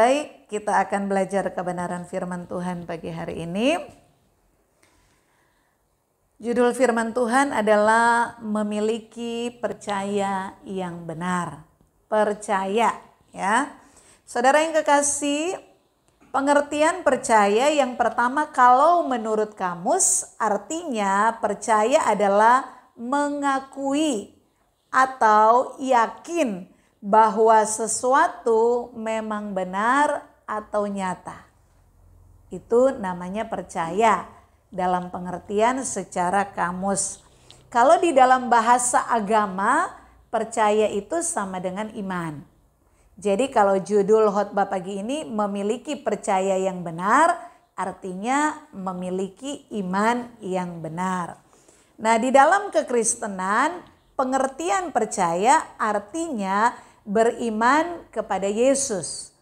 Baik, kita akan belajar kebenaran firman Tuhan pagi hari ini. Judul firman Tuhan adalah memiliki percaya yang benar. Percaya, ya. Saudara yang kekasih, pengertian percaya yang pertama kalau menurut kamus artinya percaya adalah mengakui atau yakin bahwa sesuatu memang benar atau nyata. Itu namanya percaya dalam pengertian secara kamus. Kalau di dalam bahasa agama, percaya itu sama dengan iman. Jadi kalau judul khotbah pagi ini memiliki percaya yang benar, artinya memiliki iman yang benar. Nah, di dalam kekristenan, pengertian percaya artinya beriman kepada Yesus.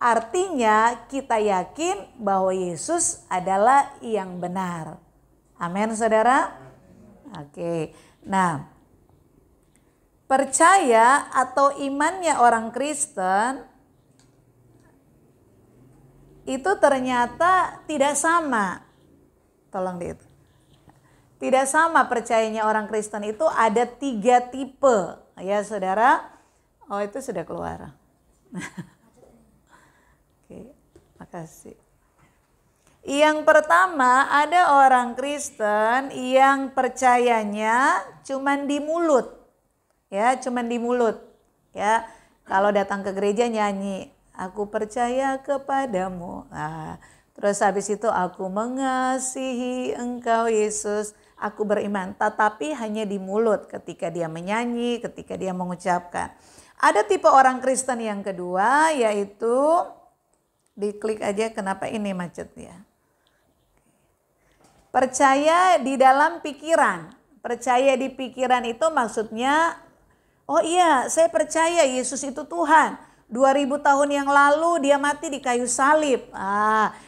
Artinya kita yakin bahwa Yesus adalah yang benar. Amin, saudara? Oke. Nah, percaya atau imannya orang Kristen itu ternyata tidak sama. Tolong dihitung. Tidak sama percayanya orang Kristen itu ada 3 tipe. Ya, saudara. Oh, itu sudah keluar. Oke, makasih. Yang pertama, ada orang Kristen yang percayanya cuman di mulut. Ya, cuman di mulut. Ya, kalau datang ke gereja nyanyi, aku percaya kepadamu. Nah, terus habis itu aku mengasihi Engkau Yesus, aku beriman. Tetapi hanya di mulut ketika dia menyanyi, ketika dia mengucapkan. Ada tipe orang Kristen yang kedua, yaitu diklik aja kenapa ini macet ya. Percaya di dalam pikiran. Percaya di pikiran itu maksudnya, oh iya saya percaya Yesus itu Tuhan. 2000 tahun yang lalu dia mati di kayu salib.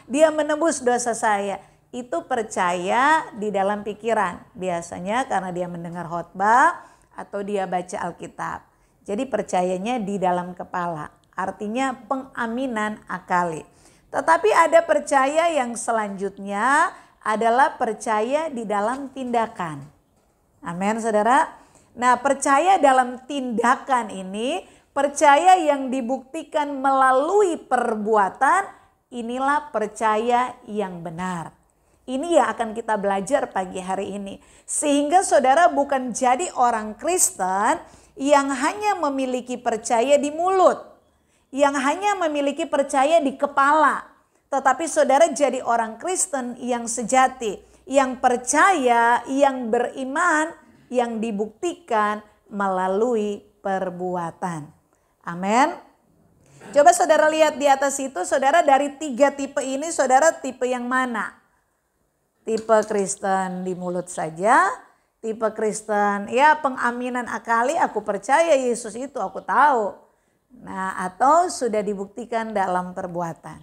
Dia menebus dosa saya. Itu percaya di dalam pikiran. Biasanya karena dia mendengar khotbah atau dia baca Alkitab. Jadi percayanya di dalam kepala, artinya pengaminan akali. Tetapi ada percaya yang selanjutnya adalah percaya di dalam tindakan. Amin, saudara. Nah, percaya dalam tindakan ini, percaya yang dibuktikan melalui perbuatan, inilah percaya yang benar. Ini yang akan kita belajar pagi hari ini. Sehingga saudara bukan jadi orang Kristen yang hanya memiliki percaya di mulut, yang hanya memiliki percaya di kepala. Tetapi saudara jadi orang Kristen yang sejati, yang percaya, yang beriman, yang dibuktikan melalui perbuatan. Amin. Coba saudara lihat di atas itu, saudara dari 3 tipe ini, saudara tipe yang mana? Tipe Kristen di mulut saja, tipe Kristen ya pengaminan akali, aku percaya Yesus itu, aku tahu. Nah, atau sudah dibuktikan dalam perbuatan.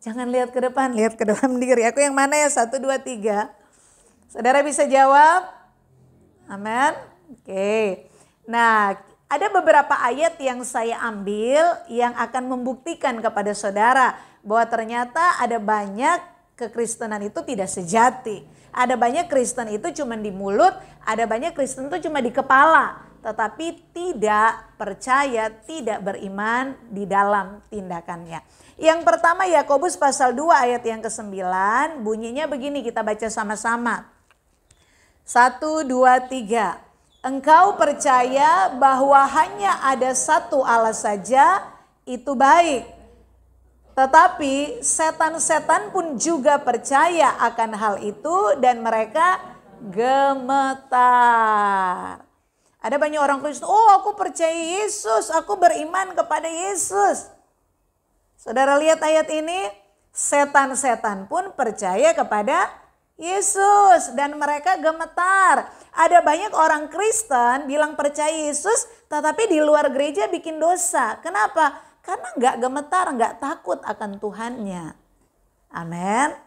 Jangan lihat ke depan, lihat ke dalam diri. Aku yang mana ya? 1, 2, 3. Saudara bisa jawab? Amin. Oke. Nah, ada beberapa ayat yang saya ambil yang akan membuktikan kepada saudara bahwa ternyata ada banyak kekristenan itu tidak sejati. Ada banyak Kristen itu cuma di mulut, ada banyak Kristen itu cuma di kepala. Tetapi tidak percaya, tidak beriman di dalam tindakannya. Yang pertama Yakobus pasal 2 ayat yang ke-9 bunyinya begini, kita baca sama-sama. 1, 2, 3. Engkau percaya bahwa hanya ada satu Allah saja, itu baik. Tetapi setan-setan pun juga percaya akan hal itu dan mereka gemetar. Ada banyak orang Kristen, oh aku percaya Yesus, aku beriman kepada Yesus. Saudara lihat ayat ini, setan-setan pun percaya kepada Yesus dan mereka gemetar. Ada banyak orang Kristen bilang percaya Yesus, tetapi di luar gereja bikin dosa. Kenapa? Karena gak gemetar, gak takut akan Tuhannya. Amin.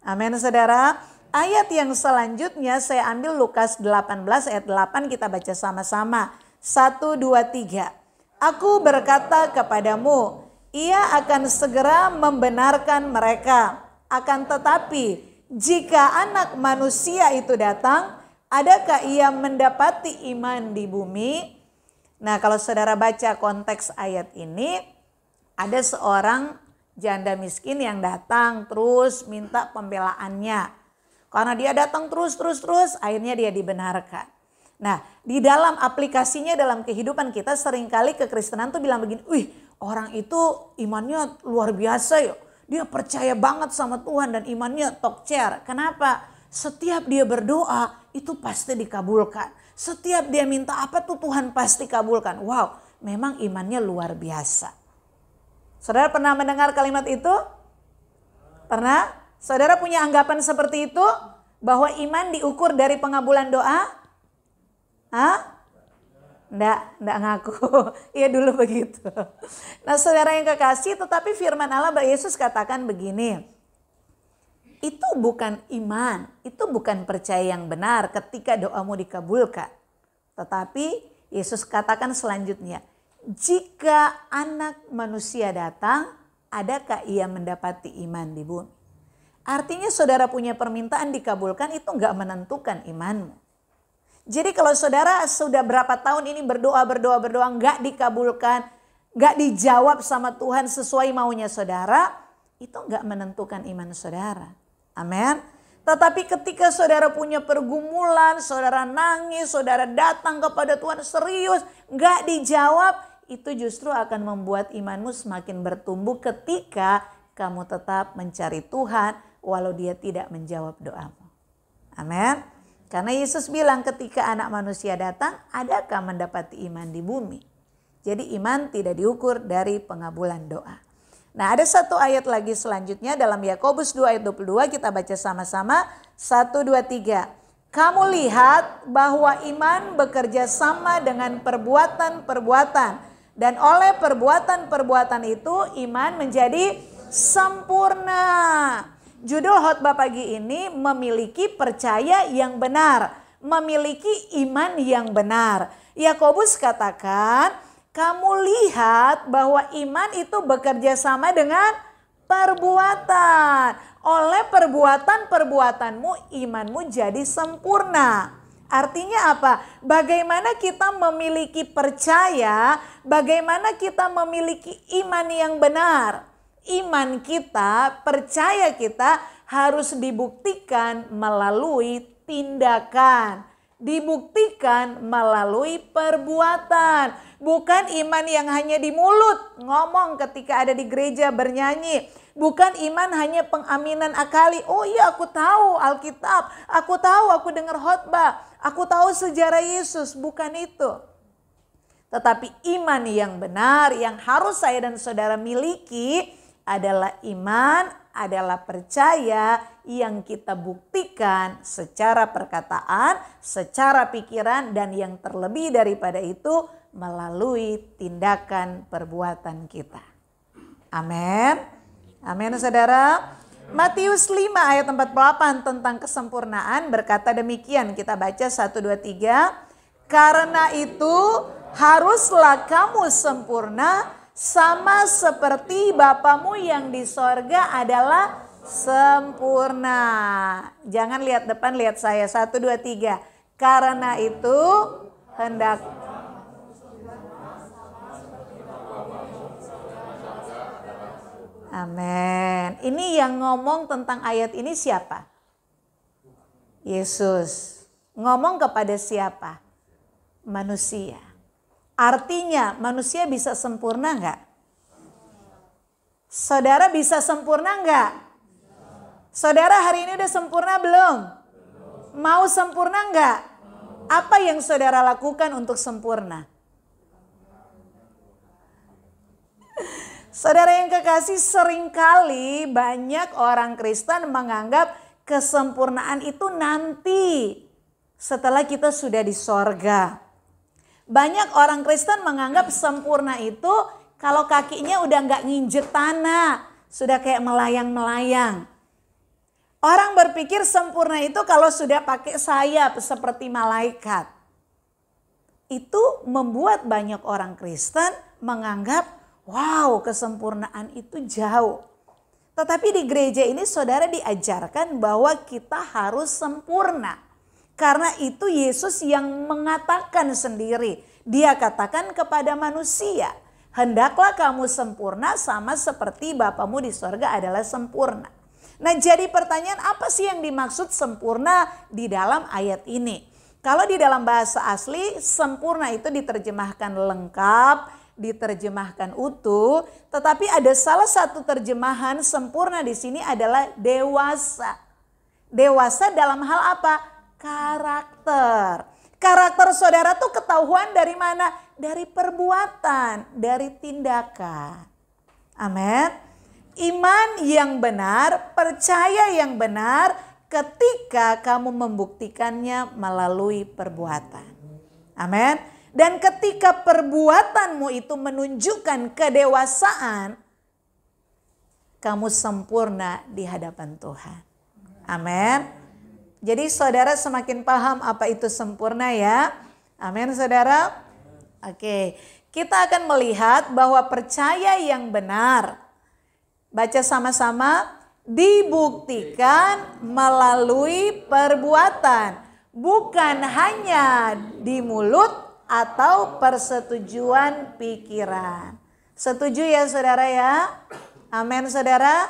Amin, saudara. Ayat yang selanjutnya saya ambil Lukas 18 ayat 8, kita baca sama-sama. 1, 2, 3. Aku berkata kepadamu, ia akan segera membenarkan mereka. Akan tetapi, jika Anak Manusia itu datang, adakah ia mendapati iman di bumi? Nah, kalau saudara baca konteks ayat ini, ada seorang janda miskin yang datang terus minta pembelaannya. Karena dia datang terus, akhirnya dia dibenarkan. Nah, di dalam aplikasinya dalam kehidupan kita seringkali kekristenan tuh bilang begini, wih orang itu imannya luar biasa ya. Dia percaya banget sama Tuhan dan imannya top chair. Kenapa? Setiap dia berdoa itu pasti dikabulkan. Setiap dia minta apa tuh Tuhan pasti kabulkan. Wow, memang imannya luar biasa. Saudara pernah mendengar kalimat itu? Pernah? Saudara punya anggapan seperti itu? Bahwa iman diukur dari pengabulan doa? Hah? Enggak ngaku. Iya dulu begitu. Nah saudara yang kekasih, tetapi firman Allah Yesus katakan begini. Itu bukan iman, itu bukan percaya yang benar ketika doamu dikabulkan. Tetapi Yesus katakan selanjutnya, jika Anak Manusia datang, adakah ia mendapati iman di bumi? Artinya saudara punya permintaan dikabulkan itu enggak menentukan imanmu. Jadi kalau saudara sudah berapa tahun ini berdoa enggak dikabulkan, enggak dijawab sama Tuhan sesuai maunya saudara, itu enggak menentukan iman saudara. Amin. Tetapi ketika saudara punya pergumulan, saudara nangis, saudara datang kepada Tuhan serius, enggak dijawab, itu justru akan membuat imanmu semakin bertumbuh ketika kamu tetap mencari Tuhan walau dia tidak menjawab doamu. Amin. Karena Yesus bilang ketika Anak Manusia datang, adakah mendapati iman di bumi? Jadi iman tidak diukur dari pengabulan doa. Nah ada satu ayat lagi selanjutnya dalam Yakobus 2 ayat 22 kita baca sama-sama. 1, 2, 3. Kamu lihat bahwa iman bekerja sama dengan perbuatan-perbuatan. Dan oleh perbuatan-perbuatan itu iman menjadi sempurna. Judul khotbah pagi ini memiliki percaya yang benar, memiliki iman yang benar. Yakobus katakan, kamu lihat bahwa iman itu bekerja sama dengan perbuatan. Oleh perbuatan-perbuatanmu imanmu jadi sempurna. Artinya apa? Bagaimana kita memiliki percaya, bagaimana kita memiliki iman yang benar. Iman kita, percaya kita harus dibuktikan melalui tindakan. Dibuktikan melalui perbuatan. Bukan iman yang hanya di mulut, ngomong ketika ada di gereja bernyanyi. Bukan iman hanya pengaminan akali. Oh iya aku tahu Alkitab, aku tahu aku dengar khotbah, aku tahu sejarah Yesus. Bukan itu. Tetapi iman yang benar yang harus saya dan saudara miliki adalah iman, adalah percaya yang kita buktikan secara perkataan, secara pikiran, dan yang terlebih daripada itu melalui tindakan perbuatan kita. Amin. Amin saudara. Matius 5 ayat 48 tentang kesempurnaan berkata demikian. Kita baca 1, 2, 3. Karena itu haruslah kamu sempurna sama seperti Bapamu yang di sorga adalah sempurna. Jangan lihat depan, lihat saya. 1, 2, 3. Karena itu hendak. Amin. Ini yang ngomong tentang ayat ini siapa? Yesus. Ngomong kepada siapa? Manusia. Artinya manusia bisa sempurna enggak? Saudara bisa sempurna enggak? Saudara hari ini udah sempurna belum? Mau sempurna enggak? Apa yang saudara lakukan untuk sempurna? Saudara yang kekasih, seringkali banyak orang Kristen menganggap kesempurnaan itu nanti setelah kita sudah di sorga. Banyak orang Kristen menganggap sempurna itu kalau kakinya udah gak nginjek tanah. Sudah kayak melayang-melayang. Orang berpikir sempurna itu kalau sudah pakai sayap seperti malaikat. Itu membuat banyak orang Kristen menganggap, wow, kesempurnaan itu jauh. Tetapi di gereja ini saudara diajarkan bahwa kita harus sempurna. Karena itu Yesus yang mengatakan sendiri. Dia katakan kepada manusia, hendaklah kamu sempurna sama seperti Bapamu di sorga adalah sempurna. Nah, jadi pertanyaan, apa sih yang dimaksud sempurna di dalam ayat ini? Kalau di dalam bahasa asli, sempurna itu diterjemahkan lengkap, diterjemahkan utuh, tetapi ada salah satu terjemahan sempurna di sini adalah dewasa. Dewasa dalam hal apa? Karakter. Karakter saudara tuh ketahuan dari mana? Dari perbuatan, dari tindakan. Amin. Iman yang benar, percaya yang benar ketika kamu membuktikannya melalui perbuatan. Amin. Dan ketika perbuatanmu itu menunjukkan kedewasaan, kamu sempurna di hadapan Tuhan. Amin. Jadi saudara semakin paham apa itu sempurna ya. Amin saudara. Oke, kita akan melihat bahwa percaya yang benar. Baca sama-sama. Dibuktikan melalui perbuatan. Bukan hanya di mulut atau persetujuan pikiran. Setuju ya saudara ya? Amin saudara.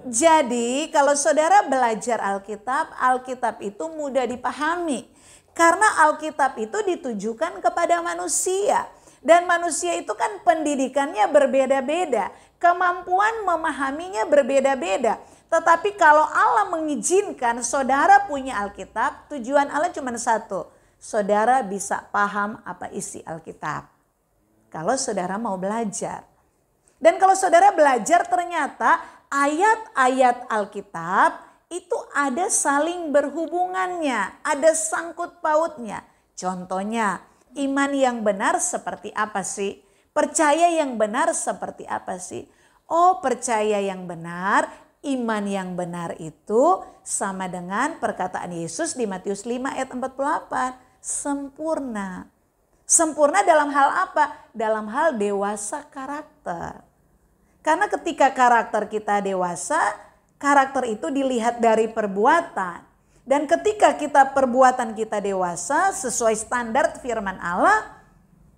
Jadi kalau saudara belajar Alkitab, Alkitab itu mudah dipahami. Karena Alkitab itu ditujukan kepada manusia. Dan manusia itu kan pendidikannya berbeda-beda. Kemampuan memahaminya berbeda-beda. Tetapi kalau Allah mengizinkan saudara punya Alkitab, tujuan Allah cuma satu. Saudara bisa paham apa isi Alkitab. Kalau saudara mau belajar. Dan kalau saudara belajar ternyata ayat-ayat Alkitab itu ada saling berhubungannya, ada sangkut pautnya. Contohnya, iman yang benar seperti apa sih? Percaya yang benar seperti apa sih? Oh, percaya yang benar, iman yang benar itu sama dengan perkataan Yesus di Matius 5 ayat 48. Sempurna. Sempurna dalam hal apa? Dalam hal dewasa karakter. Karena ketika karakter kita dewasa, karakter itu dilihat dari perbuatan. Dan ketika perbuatan kita dewasa sesuai standar firman Allah,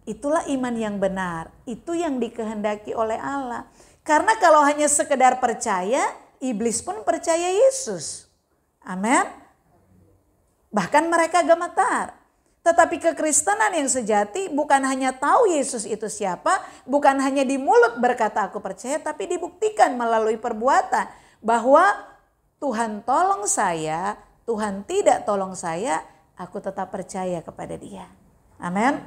itulah iman yang benar. Itu yang dikehendaki oleh Allah. Karena kalau hanya sekedar percaya, iblis pun percaya Yesus. Amin. Bahkan mereka gemetar. Tetapi kekristenan yang sejati bukan hanya tahu Yesus itu siapa, bukan hanya di mulut berkata aku percaya, tapi dibuktikan melalui perbuatan bahwa Tuhan tolong saya, Tuhan tidak tolong saya, aku tetap percaya kepada Dia. Amin.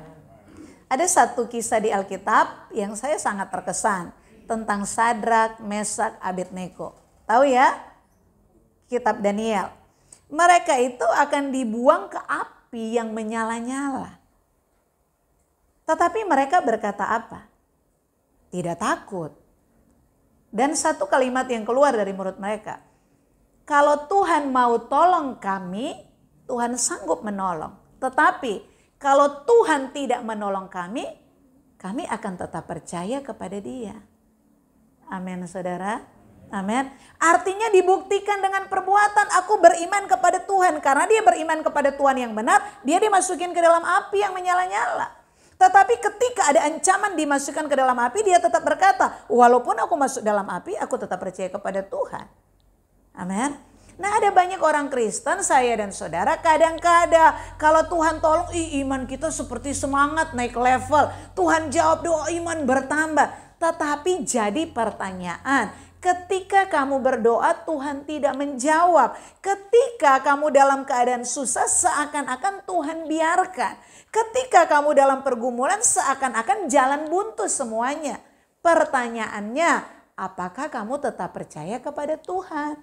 Ada satu kisah di Alkitab yang saya sangat terkesan tentang Sadrak, Mesak, Abednego. Tahu ya? Kitab Daniel. Mereka itu akan dibuang ke api yang menyala-nyala. Tetapi mereka berkata apa? Tidak takut. Dan satu kalimat yang keluar dari mulut mereka. Kalau Tuhan mau tolong kami, Tuhan sanggup menolong. Tetapi kalau Tuhan tidak menolong kami akan tetap percaya kepada Dia. Amin saudara. Amin. Artinya dibuktikan dengan perbuatan. Aku beriman kepada Tuhan. Karena dia beriman kepada Tuhan yang benar, dia dimasukin ke dalam api yang menyala-nyala. Tetapi ketika ada ancaman dimasukkan ke dalam api, dia tetap berkata, walaupun aku masuk dalam api, aku tetap percaya kepada Tuhan. Amin. Nah, ada banyak orang Kristen, saya dan saudara, kadang-kadang kalau Tuhan tolong, iman kita seperti semangat naik level. Tuhan jawab doa, iman bertambah. Tetapi jadi pertanyaan, ketika kamu berdoa Tuhan tidak menjawab. Ketika kamu dalam keadaan susah seakan-akan Tuhan biarkan. Ketika kamu dalam pergumulan seakan-akan jalan buntu semuanya. Pertanyaannya, apakah kamu tetap percaya kepada Tuhan?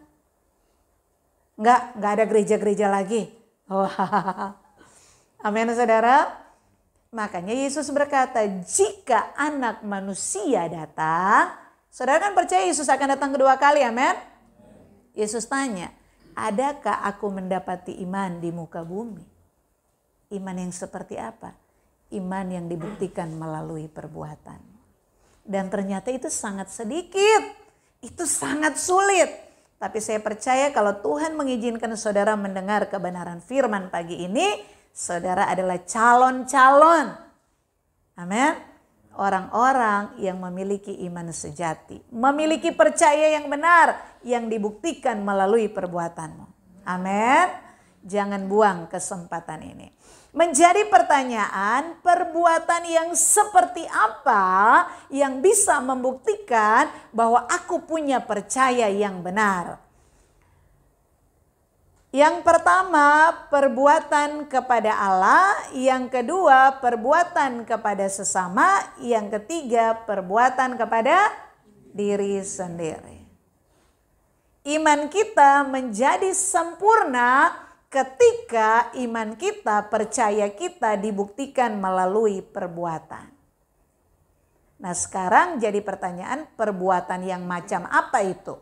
Enggak ada gereja-gereja lagi. Oh, amin saudara. Makanya Yesus berkata, jika Anak Manusia datang, saudara kan percaya Yesus akan datang kedua kali, amin? Yesus tanya, adakah aku mendapati iman di muka bumi? Iman yang seperti apa? Iman yang dibuktikan melalui perbuatan. Dan ternyata itu sangat sedikit. Itu sangat sulit. Tapi saya percaya kalau Tuhan mengizinkan saudara mendengar kebenaran firman pagi ini, saudara adalah calon-calon. Amin. Orang-orang yang memiliki iman sejati. Memiliki percaya yang benar yang dibuktikan melalui perbuatanmu. Amin. Jangan buang kesempatan ini. Menjadi pertanyaan, perbuatan yang seperti apa yang bisa membuktikan bahwa aku punya percaya yang benar? Yang pertama, perbuatan kepada Allah. Yang kedua, perbuatan kepada sesama. Yang ketiga, perbuatan kepada diri sendiri. Iman kita menjadi sempurna ketika iman kita, percaya kita dibuktikan melalui perbuatan. Nah, sekarang jadi pertanyaan, perbuatan yang macam apa itu?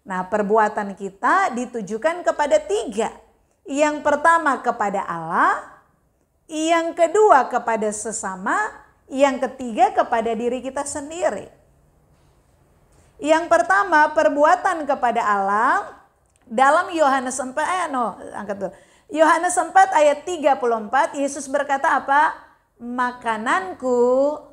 Nah, perbuatan kita ditujukan kepada 3. Yang pertama kepada Allah, yang kedua kepada sesama, yang ketiga kepada diri kita sendiri. Yang pertama, perbuatan kepada Allah. Dalam Yohanes 4 Yohanes 4 ayat 34, Yesus berkata apa? Makananku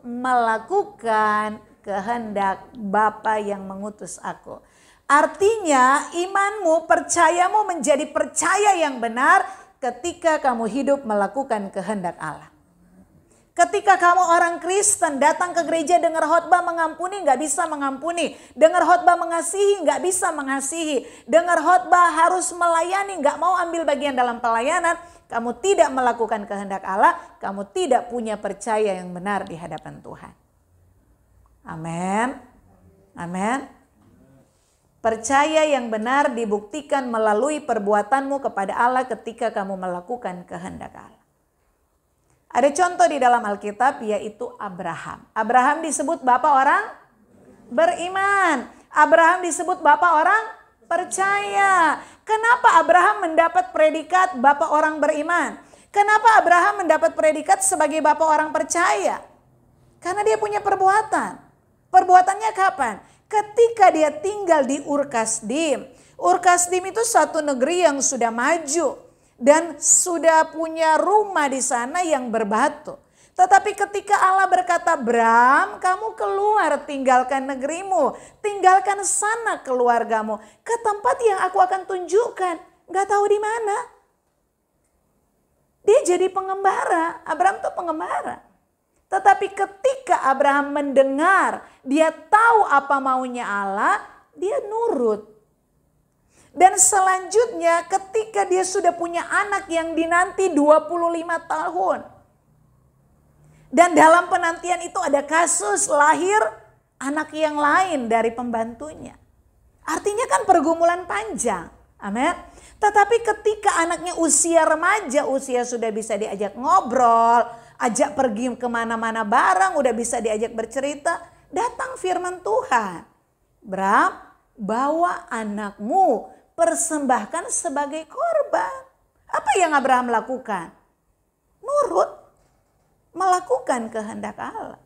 melakukan kehendak Bapa yang mengutus aku. Artinya imanmu, percayamu menjadi percaya yang benar ketika kamu hidup melakukan kehendak Allah. Ketika kamu orang Kristen datang ke gereja dengar khotbah mengampuni, nggak bisa mengampuni. Dengar khotbah mengasihi, nggak bisa mengasihi. Dengar khotbah harus melayani, nggak mau ambil bagian dalam pelayanan. Kamu tidak melakukan kehendak Allah, kamu tidak punya percaya yang benar di hadapan Tuhan. Amin. Amin. Percaya yang benar dibuktikan melalui perbuatanmu kepada Allah ketika kamu melakukan kehendak Allah. Ada contoh di dalam Alkitab, yaitu Abraham. Abraham disebut bapak orang beriman. Abraham disebut bapak orang percaya. Kenapa Abraham mendapat predikat bapak orang beriman? Kenapa Abraham mendapat predikat sebagai bapak orang percaya? Karena dia punya perbuatan. Perbuatannya kapan? Ketika dia tinggal di Ur Kasdim. Ur Kasdim itu satu negeri yang sudah maju. Dan sudah punya rumah di sana yang berbatu. Tetapi ketika Allah berkata, Bram, kamu keluar, tinggalkan negerimu, tinggalkan sana keluargamu, ke tempat yang aku akan tunjukkan. Gak tahu di mana. Dia jadi pengembara, Abraham tuh pengembara. Tetapi ketika Abraham mendengar, dia tahu apa maunya Allah, dia nurut. Dan selanjutnya ketika dia sudah punya anak yang dinanti 25 tahun. Dan dalam penantian itu ada kasus lahir anak yang lain dari pembantunya. Artinya kan pergumulan panjang. Amin. Tetapi ketika anaknya usia remaja, usia sudah bisa diajak ngobrol, ajak pergi kemana-mana bareng, udah bisa diajak bercerita. Datang firman Tuhan. Bram, bawa anakmu, persembahkan sebagai korban. Apa yang Abraham lakukan? Nurut, melakukan kehendak Allah.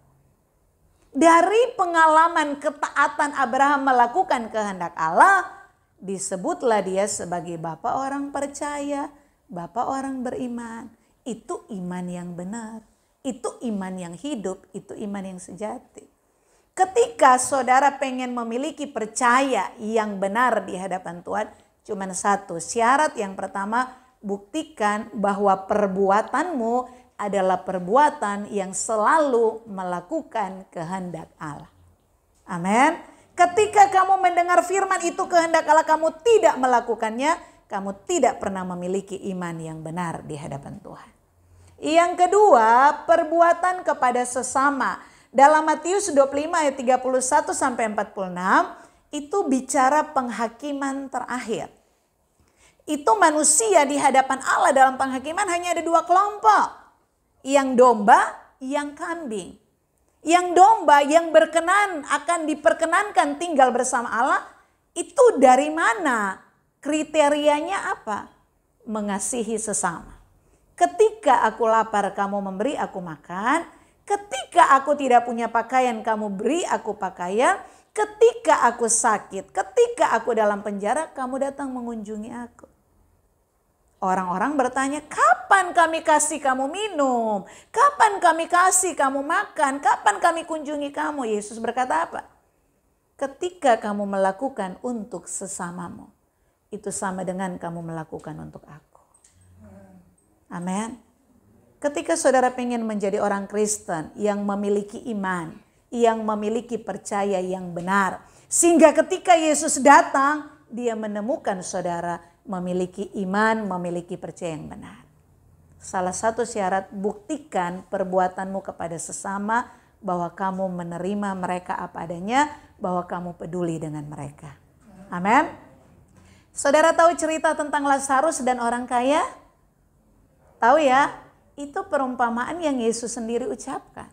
Dari pengalaman ketaatan Abraham melakukan kehendak Allah, disebutlah dia sebagai bapak orang percaya, bapak orang beriman. Itu iman yang benar, itu iman yang hidup, itu iman yang sejati. Ketika saudara pengen memiliki percaya yang benar di hadapan Tuhan, cuma satu syarat. Yang pertama, buktikan bahwa perbuatanmu adalah perbuatan yang selalu melakukan kehendak Allah. Amin. Ketika kamu mendengar firman itu kehendak Allah, kamu tidak melakukannya, kamu tidak pernah memiliki iman yang benar di hadapan Tuhan. Yang kedua, perbuatan kepada sesama. Dalam Matius 25 ayat 31 sampai 46 itu bicara penghakiman terakhir. Itu manusia di hadapan Allah dalam penghakiman hanya ada 2 kelompok. Yang domba, yang kambing. Yang domba yang berkenan akan diperkenankan tinggal bersama Allah, itu dari mana? Kriterianya apa? Mengasihi sesama. Ketika aku lapar kamu memberi aku makan. Ketika aku tidak punya pakaian, kamu beri aku pakaian. Ketika aku sakit, ketika aku dalam penjara, kamu datang mengunjungi aku. Orang-orang bertanya, kapan kami kasih kamu minum? Kapan kami kasih kamu makan? Kapan kami kunjungi kamu? Yesus berkata apa? Ketika kamu melakukan untuk sesamamu, itu sama dengan kamu melakukan untuk aku. Amin. Ketika saudara pengen menjadi orang Kristen yang memiliki iman, yang memiliki percaya yang benar, sehingga ketika Yesus datang, dia menemukan saudara memiliki iman, memiliki percaya yang benar. Salah satu syarat, buktikan perbuatanmu kepada sesama bahwa kamu menerima mereka apa adanya, bahwa kamu peduli dengan mereka. Amin. Saudara tahu cerita tentang Lazarus dan orang kaya? Tahu ya? Itu perumpamaan yang Yesus sendiri ucapkan.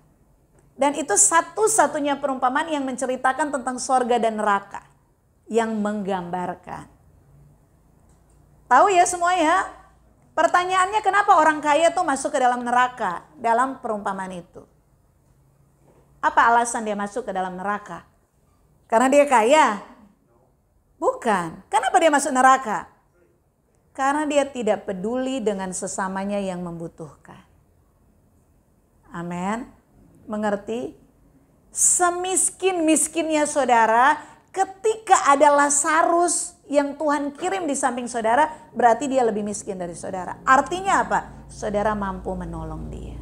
Dan itu satu-satunya perumpamaan yang menceritakan tentang sorga dan neraka. Yang menggambarkan. Tahu ya semua ya? Pertanyaannya kenapa orang kaya tuh masuk ke dalam neraka dalam perumpamaan itu? Apa alasan dia masuk ke dalam neraka? Karena dia kaya? Bukan. Kenapa dia masuk neraka? Karena dia tidak peduli dengan sesamanya yang membutuhkan. Amin. Mengerti? Semiskin-miskinnya saudara, ketika ada Lazarus yang Tuhan kirim di samping saudara, berarti dia lebih miskin dari saudara. Artinya apa? Saudara mampu menolong dia.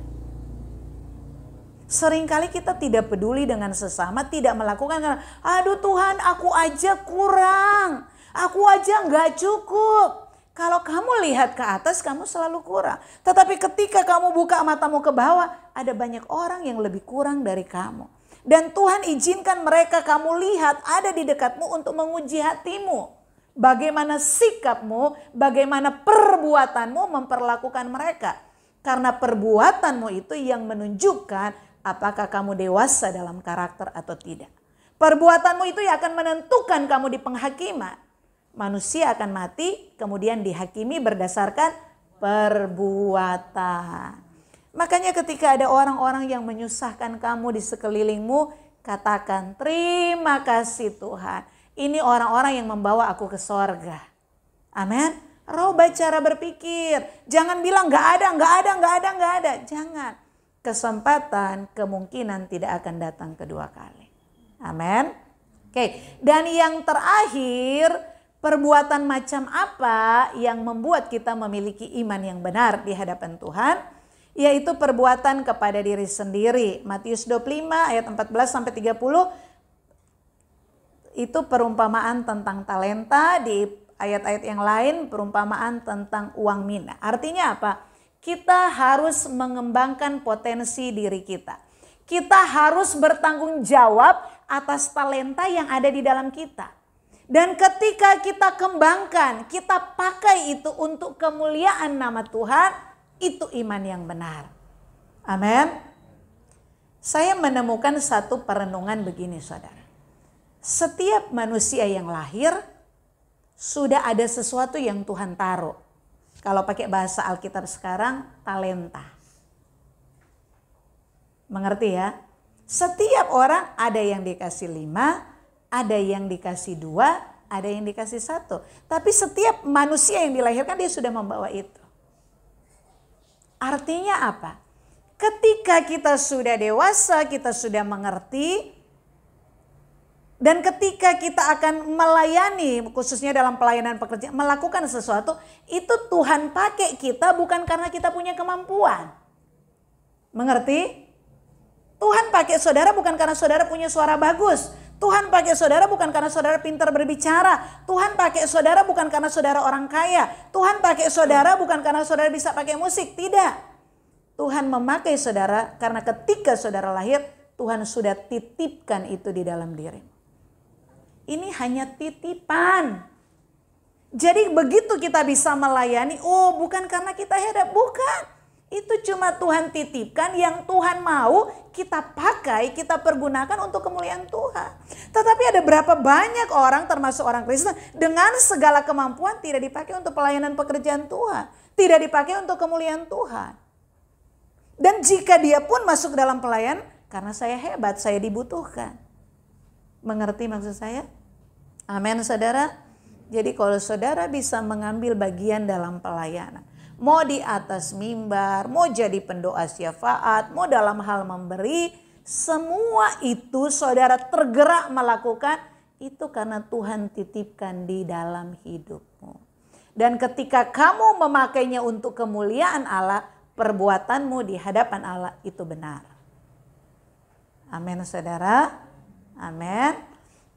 Seringkali kita tidak peduli dengan sesama, tidak melakukan karena, aduh Tuhan aku aja kurang, aku aja nggak cukup. Kalau kamu lihat ke atas, kamu selalu kurang. Tetapi ketika kamu buka matamu ke bawah, ada banyak orang yang lebih kurang dari kamu. Dan Tuhan izinkan mereka kamu lihat ada di dekatmu untuk menguji hatimu. Bagaimana sikapmu, bagaimana perbuatanmu memperlakukan mereka. Karena perbuatanmu itu yang menunjukkan apakah kamu dewasa dalam karakter atau tidak. Perbuatanmu itu yang akan menentukan kamu di penghakiman. Manusia akan mati, kemudian dihakimi berdasarkan perbuatan. Makanya ketika ada orang-orang yang menyusahkan kamu di sekelilingmu, katakan terima kasih Tuhan. Ini orang-orang yang membawa aku ke sorga. Amin. Rubah cara berpikir. Jangan bilang gak ada. Jangan. Kesempatan, kemungkinan tidak akan datang kedua kali. Amin. Oke. Dan yang terakhir, perbuatan macam apa yang membuat kita memiliki iman yang benar di hadapan Tuhan? Yaitu perbuatan kepada diri sendiri. Matius 25 ayat 14-30 itu perumpamaan tentang talenta. Di ayat-ayat yang lain perumpamaan tentang uang mina. Artinya apa? Kita harus mengembangkan potensi diri kita. Kita harus bertanggung jawab atas talenta yang ada di dalam kita. Dan ketika kita kembangkan, kita pakai itu untuk kemuliaan nama Tuhan, itu iman yang benar. Amin. Saya menemukan satu perenungan begini saudara. Setiap manusia yang lahir, sudah ada sesuatu yang Tuhan taruh. Kalau pakai bahasa Alkitab sekarang, talenta. Mengerti ya? Setiap orang ada yang dikasih 5, ada yang dikasih 2, ada yang dikasih 1. Tapi setiap manusia yang dilahirkan dia sudah membawa itu. Artinya apa? Ketika kita sudah dewasa, kita sudah mengerti. Dan ketika kita akan melayani, khususnya dalam pelayanan pekerjaan, melakukan sesuatu, itu Tuhan pakai kita bukan karena kita punya kemampuan. Mengerti? Tuhan pakai saudara bukan karena saudara punya suara bagus. Tuhan pakai saudara bukan karena saudara pintar berbicara. Tuhan pakai saudara bukan karena saudara orang kaya. Tuhan pakai saudara bukan karena saudara bisa pakai musik. Tidak. Tuhan memakai saudara karena ketika saudara lahir, Tuhan sudah titipkan itu di dalam dirimu. Ini hanya titipan. Jadi begitu kita bisa melayani, oh bukan karena kita hebat, bukan. Itu cuma Tuhan titipkan, yang Tuhan mau kita pakai, kita pergunakan untuk kemuliaan Tuhan. Tetapi ada berapa banyak orang, termasuk orang Kristen, dengan segala kemampuan tidak dipakai untuk pelayanan pekerjaan Tuhan. Tidak dipakai untuk kemuliaan Tuhan. Dan jika dia pun masuk dalam pelayan, karena saya hebat, saya dibutuhkan. Mengerti maksud saya? Amin saudara. Jadi kalau saudara bisa mengambil bagian dalam pelayanan, mau di atas mimbar, mau jadi pendoa syafaat, mau dalam hal memberi, semua itu saudara tergerak melakukan, itu karena Tuhan titipkan di dalam hidupmu. Dan ketika kamu memakainya untuk kemuliaan Allah, perbuatanmu di hadapan Allah itu benar. Amin saudara. Amin.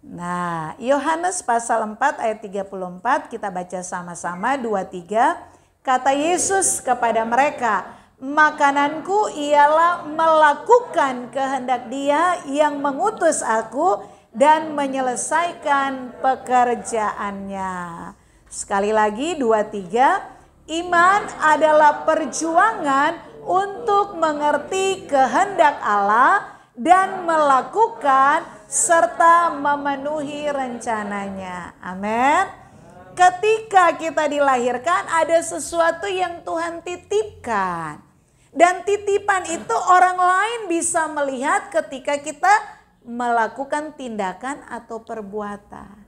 Nah, Yohanes pasal 4 ayat 34 kita baca sama-sama 2-3. Kata Yesus kepada mereka, makananku ialah melakukan kehendak Dia yang mengutus aku dan menyelesaikan pekerjaannya. Sekali lagi 2-3, iman adalah perjuangan untuk mengerti kehendak Allah dan melakukan serta memenuhi rencananya. Amin. Ketika kita dilahirkan ada sesuatu yang Tuhan titipkan. Dan titipan itu orang lain bisa melihat ketika kita melakukan tindakan atau perbuatan.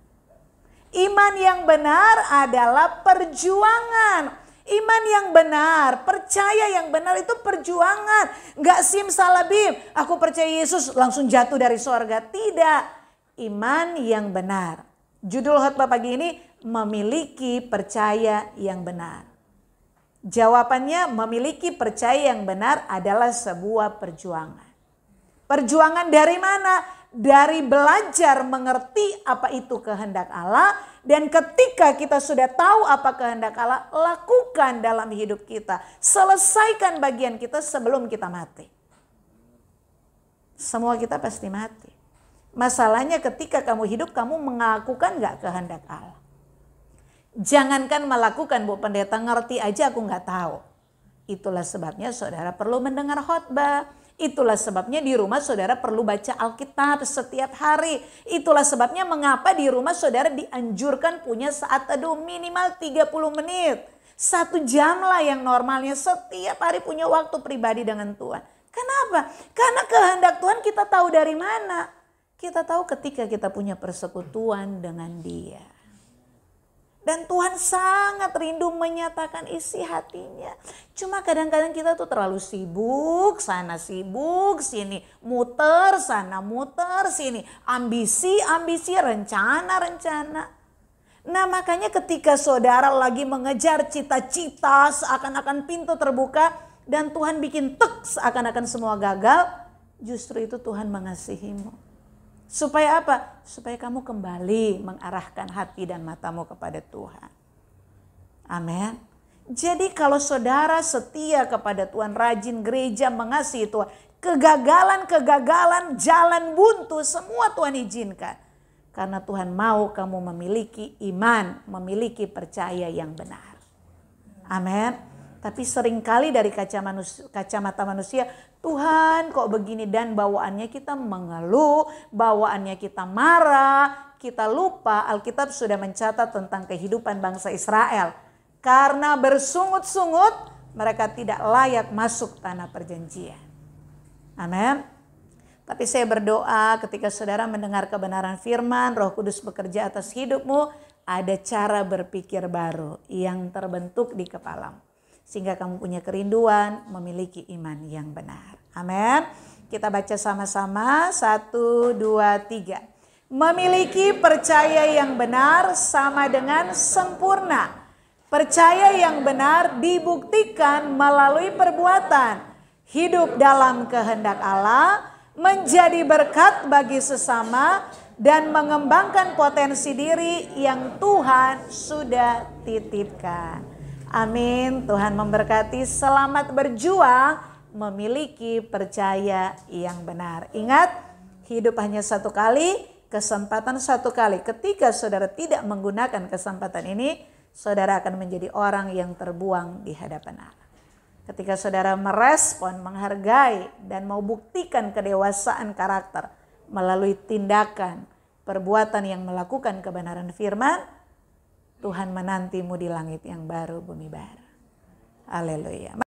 Iman yang benar adalah perjuangan. Iman yang benar, percaya yang benar itu perjuangan. Gak simsalabim, aku percaya Yesus langsung jatuh dari sorga. Tidak, iman yang benar. Judul khotbah pagi ini, memiliki percaya yang benar. Jawabannya, memiliki percaya yang benar adalah sebuah perjuangan. Perjuangan dari mana? Dari belajar mengerti apa itu kehendak Allah. Dan ketika kita sudah tahu apa kehendak Allah, lakukan dalam hidup kita. Selesaikan bagian kita sebelum kita mati. Semua kita pasti mati. Masalahnya ketika kamu hidup, kamu melakukan gak kehendak Allah? Jangankan melakukan, Bu Pendeta, ngerti aja aku gak tahu. Itulah sebabnya saudara perlu mendengar khotbah. Itulah sebabnya di rumah saudara perlu baca Alkitab setiap hari. Itulah sebabnya mengapa di rumah saudara dianjurkan punya saat teduh minimal 30 menit. 1 jam lah yang normalnya, setiap hari punya waktu pribadi dengan Tuhan. Kenapa? Karena kehendak Tuhan kita tahu dari mana? Kita tahu ketika kita punya persekutuan dengan Dia. Dan Tuhan sangat rindu menyatakan isi hatinya. Cuma kadang-kadang kita tuh terlalu sibuk, sana sibuk, sini muter, sana muter, sini ambisi, rencana. Nah makanya ketika saudara lagi mengejar cita-cita seakan-akan pintu terbuka dan Tuhan bikin tek seakan-akan semua gagal, justru itu Tuhan mengasihimu. Supaya apa? Supaya kamu kembali mengarahkan hati dan matamu kepada Tuhan. Amin. Jadi kalau saudara setia kepada Tuhan, rajin gereja, mengasihi Tuhan, kegagalan, jalan buntu, semua Tuhan izinkan. Karena Tuhan mau kamu memiliki iman, memiliki percaya yang benar. Amin. Tapi seringkali dari kacamata manusia, Tuhan kok begini, dan bawaannya kita mengeluh, bawaannya kita marah, kita lupa Alkitab sudah mencatat tentang kehidupan bangsa Israel. Karena bersungut-sungut mereka tidak layak masuk tanah perjanjian. Amin. Tapi saya berdoa ketika saudara mendengar kebenaran firman, Roh Kudus bekerja atas hidupmu, ada cara berpikir baru yang terbentuk di kepalamu. Sehingga kamu punya kerinduan memiliki iman yang benar. Amin. Kita baca sama-sama 1, 2, 3. Memiliki percaya yang benar sama dengan sempurna. Percaya yang benar dibuktikan melalui perbuatan. Hidup dalam kehendak Allah, menjadi berkat bagi sesama, dan mengembangkan potensi diri yang Tuhan sudah titipkan. Amin. Tuhan memberkati. Selamat berjuang memiliki percaya yang benar. Ingat, hidup hanya satu kali, kesempatan satu kali. Ketika saudara tidak menggunakan kesempatan ini, saudara akan menjadi orang yang terbuang di hadapan Allah. Ketika saudara merespon, menghargai, dan mau buktikan kedewasaan karakter melalui tindakan, perbuatan yang melakukan kebenaran firman, Tuhan menantimu di langit yang baru, bumi baru. Haleluya.